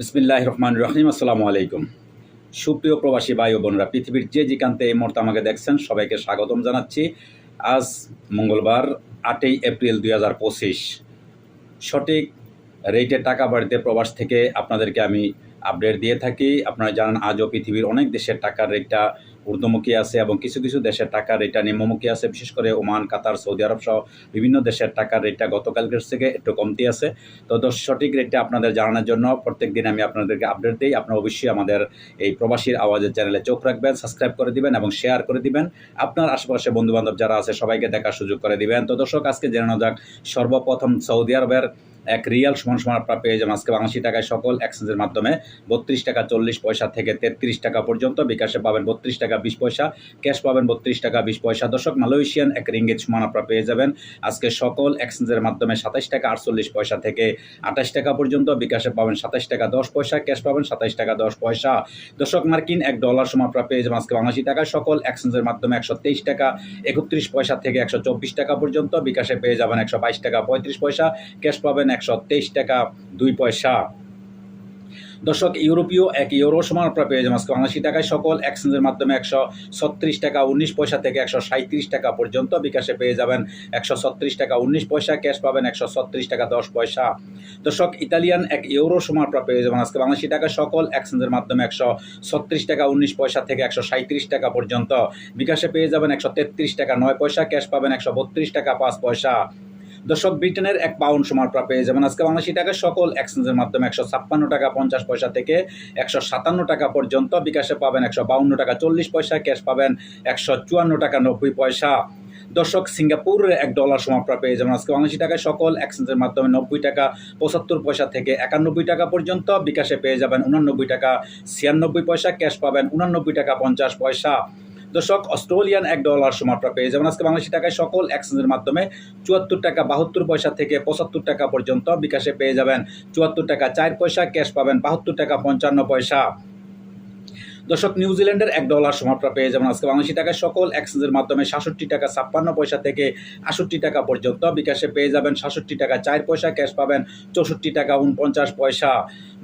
বিসমিল্লাহির রহমানির রহিম। আসসালামু আলাইকুম। সুপ্রিয় প্রবাসী ভাই ও বোনেরা, পৃথিবীর যে যেখানতে এই মুহূর্তে আমাকে দেখছেন সবাইকে স্বাগতম জানাচ্ছি। আজ মঙ্গলবার 8ই এপ্রিল 2025। সঠিক রেটে টাকা বাড়িতে প্রবাস থেকে আপনাদেরকে আমি আপডেট দিয়ে থাকি। আপনারা জানেন আজও পৃথিবীর অনেক দেশের টাকার রেটটা ঊর্ধ্বমুখী আছে এবং কিছু কিছু দেশের টাকার রেটটা নিম্নমুখী আছে। বিশেষ করে ওমান, কাতার, সৌদি আরব সহ বিভিন্ন দেশের টাকার রেটটা গতকালকের থেকে একটু কমতি আছে। তো সঠিক রেটটা আপনাদের জানানোর জন্য প্রত্যেক দিন আমি আপনাদেরকে আপডেট দিই। আপনারা অবশ্যই আমাদের এই প্রবাসীর আওয়াজের চ্যানেলে চোখ রাখবেন, সাবস্ক্রাইব করে দিবেন এবং শেয়ার করে দিবেন। আপনার আশেপাশে বন্ধুবান্ধব যারা আছে সবাইকে দেখার সুযোগ করে দিবেন। তো দর্শক, আজকে জেনে নেওয়া যাক সর্বপ্রথম সৌদি আরবের এক রিয়াল সমান আপনারা পেয়ে যাবেন আজকে বাংলাদেশি টাকায় সকল এক্সচেঞ্জের মাধ্যমে 32 টাকা 40 পয়সা থেকে 33 টাকা পর্যন্ত। বিকাশে পাবেন 32 টাকা 20 পয়সা, ক্যাশ পাবেন 32 টাকা 20 পয়সা। দর্শক, মালয়েশিয়ান এক রিঙ্গিত সমান আপনারা পেয়ে যাবেন আজকে সকল এক্সচেঞ্জের মাধ্যমে 27 টাকা 48 পয়সা থেকে 28 টাকা পর্যন্ত। বিকাশে পাবেন 27 টাকা 10 পয়সা, ক্যাশ পাবেন 27 টাকা 10 পয়সা। দর্শক, মার্কিন $1 সমান আপনারা পেয়ে যাবেন আজকে বাংলাদেশি টাকায় সকল এক্সচেঞ্জের মাধ্যমে 123 টাকা 31 পয়সা থেকে 124 টাকা পর্যন্ত। বিকাশে পেয়ে যাবেন 122 টাকা 35 পয়সা, ক্যাশ পাবেন 123 টাকা 2 পয়সা। দর্শক, ইউরোপীয় এক ইউরো সমান আপনারা পেয়ে যাবেন আজকে বাংলাদেশি টাকায় সকল এক্সচেঞ্জের মাধ্যমে 136 টাকা 19 পয়সা থেকে 137 টাকা পর্যন্ত। বিকাশে পেয়ে যাবেন 136 টাকা 19 পয়সা, ক্যাশ পাবেন 136 টাকা 10 পয়সা। দর্শক, ইতালিয়ান এক ইউরো সমান আপনারা পেয়ে যাবেন আজকে বাংলাদেশি টাকায় সকল এক্সচেঞ্জের মাধ্যমে 136 টাকা 19 পয়সা থেকে 137 টাকা পর্যন্ত। বিকাশে পেয়ে যাবেন 133 টাকা 9 পয়সা, ক্যাশ পাবেন 132 টাকা 5 পয়সা। দর্শক, ব্রিটেনের এক পাউন্ড সমান আপনারা পেয়ে যাবেন আজকে বাংলাদেশি টাকায় সকল এক্সচেঞ্জের মাধ্যমে 156 টাকা 50 পয়সা থেকে 157 টাকা পর্যন্ত। বিকাশে পাবেন 152 টাকা 40 পয়সা, ক্যাশ পাবেন 154 টাকা 90 পয়সা। দর্শক, সিঙ্গাপুরের $1 সমান আপনারা পেয়ে যাবেন আজকে বাংলাদেশি টাকায় সকল এক্সচেঞ্জের মাধ্যমে 90 টাকা 75 পয়সা থেকে 91 টাকা পর্যন্ত। বিকাশে পেয়ে যাবেন 89 টাকা 96 পয়সা, ক্যাশ পাবেন 89 টাকা 50 পয়সা। দর্শক, অস্ট্রেলিয়ান $1 সমান আপনারা পেয়ে যাবেন আজকে বাংলাদেশি টাকায় সকল এক্সচেঞ্জের মাধ্যমে 74 টাকা 72 পয়সা থেকে 75 টাকা পর্যন্ত। বিকাশে পেয়ে যাবেন 74 টাকা 4 পয়সা, ক্যাশ পাবেন 72 টাকা 55 পয়সা। দর্শক, নিউজিল্যান্ডের $1 সমান আপনারা পেয়ে যাবেন আজকে বাংলাদেশি টাকায় সকল এক্সচেঞ্জের মাধ্যমে 67 টাকা 56 পয়সা থেকে 68 টাকা পর্যন্ত। বিকাশে পেয়ে যাবেন 67 টাকা 4 পয়সা, ক্যাশ পাবেন 64 টাকা 49 পয়সা।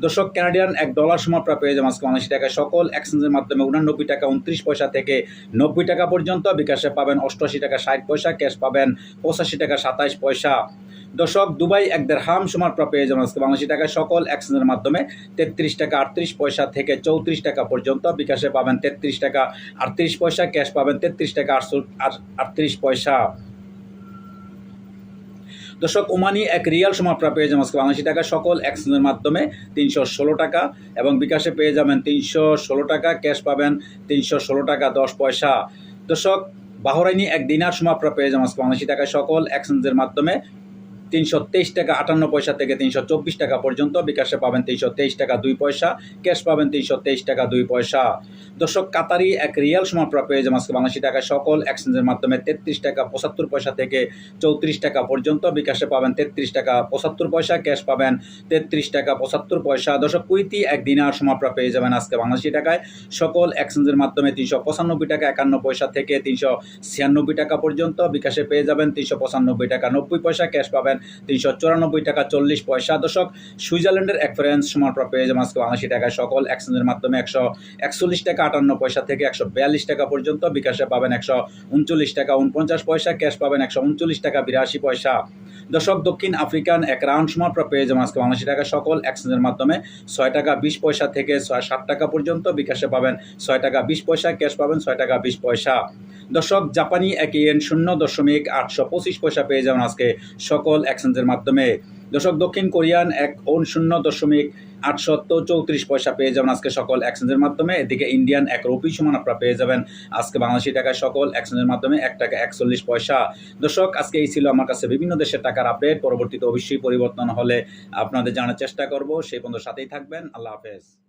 দর্শক, কানাডিয়ান $1 সমান আপনারা পেয়ে যাবেন আজকে বাংলাদেশি টাকায় সকল এক্সচেঞ্জের মাধ্যমে 89 টাকা 29 পয়সা থেকে 90 টাকা পর্যন্ত। বিকাশে পাবেন 88 টাকা 60 পয়সা, ক্যাশ পাবেন 85 টাকা 27 পয়সা। দর্শক, দুবাই এক দিরহাম সমান আপনারা পেয়ে যাবেন আজকে বাংলাদেশি টাকায় সকল এক্সচেঞ্জের মাধ্যমে 33 টাকা 38 পয়সা থেকে 34 টাকা পর্যন্ত। বিকাশে পাবেন 33 টাকা 38 পয়সা, ক্যাশ পাবেন 33 টাকা 38 পয়সা। দর্শক, ওমানি এক রিয়াল সমান আপনারা পেয়ে যাবেন আজকে বাংলাদেশি টাকা সকল এক্সচেঞ্জের মাধ্যমে 316 টাকা এবং বিকাশে পেয়ে যাবেন 316 টাকা, ক্যাশ পাবেন 316 টাকা 10 পয়সা। দর্শক, বাহরাইনি এক দিনার সমান আপনারা পেয়ে যাবেন আজকে বাংলাদেশি টাকায় সকল এক্সচেঞ্জের মাধ্যমে 323 টাকা 58 পয়সা থেকে 324 টাকা পর্যন্ত। বিকাশে পাবেন 323 টাকা 2 পয়সা, ক্যাশ পাবেন 323 টাকা 2 পয়সা। দর্শক, কাতারি এক রিয়াল সমান আপনারা পেয়ে যাবেন আজকে বাংলাদেশি টাকায় সকল এক্সচেঞ্জের মাধ্যমে 33 টাকা 75 পয়সা থেকে 34 টাকা পর্যন্ত। বিকাশে পাবেন 33 টাকা 75 পয়সা, ক্যাশ পাবেন 33 টাকা 75 পয়সা। দর্শক, কুইতি এক দিনার সমান আপনারা পেয়ে যাবেন আজকে বাংলাদেশি টাকায় সকল এক্সচেঞ্জের মাধ্যমে 395 টাকা 51 পয়সা থেকে 396 টাকা পর্যন্ত। বিকাশে পেয়ে যাবেন 395 টাকা 90 পয়সা, ক্যাশ পাবেন 394 টাকা 40 পয়সা। দর্শক, সুইজারল্যান্ডের এক ফ্রান্স সমান আপনারা পেয়ে যাবেন আজকে বাংলাদেশি টাকায় সকল এক্সচেঞ্জের মাধ্যমে 141 টাকা 58 পয়সা থেকে 142 টাকা পর্যন্ত। বিকাশে পাবেন 139 টাকা 49 পয়সা, ক্যাশ পাবেন 139 টাকা 82 পয়সা। দর্শক, দক্ষিণ আফ্রিকান এক রাউন্ড সমান আপনারা পেয়ে যাবেন আজকে বাংলাদেশি টাকায় সকল এক্সচেঞ্জের মাধ্যমে 6 টাকা 20 পয়সা থেকে 60 টাকা পর্যন্ত। বিকাশে পাবেন 6 টাকা 20 পয়সা, ক্যাশ পাবেন 6 টাকা 20 পয়সা। দর্শক, জাপানি এক ইয়েন 0.825 পয়সা পেয়ে যাবেন আজকে সকল এক্সচেঞ্জের মাধ্যমে। দর্শক, দক্ষিণ কোরিয়ান এক ওন 0.834 পয়সা পেয়ে যাবেন আজকে সকল এক্সচেঞ্জের মাধ্যমে। এদিকে ইন্ডিয়ান এক রুপি সমান আপনারা পেয়ে যাবেন আজকে বাংলাদেশি টাকায় সকল এক্সচেঞ্জের মাধ্যমে 1 টাকা 41 পয়সা। দর্শক, আজকে এই ছিল আমার কাছে বিভিন্ন দেশের টাকার আপডেট। পরবর্তীতে অবশ্যই পরিবর্তন হলে আপনাদের জানার চেষ্টা করব। সেই পর্যন্ত সাথেই থাকবেন। আল্লাহ হাফেজ।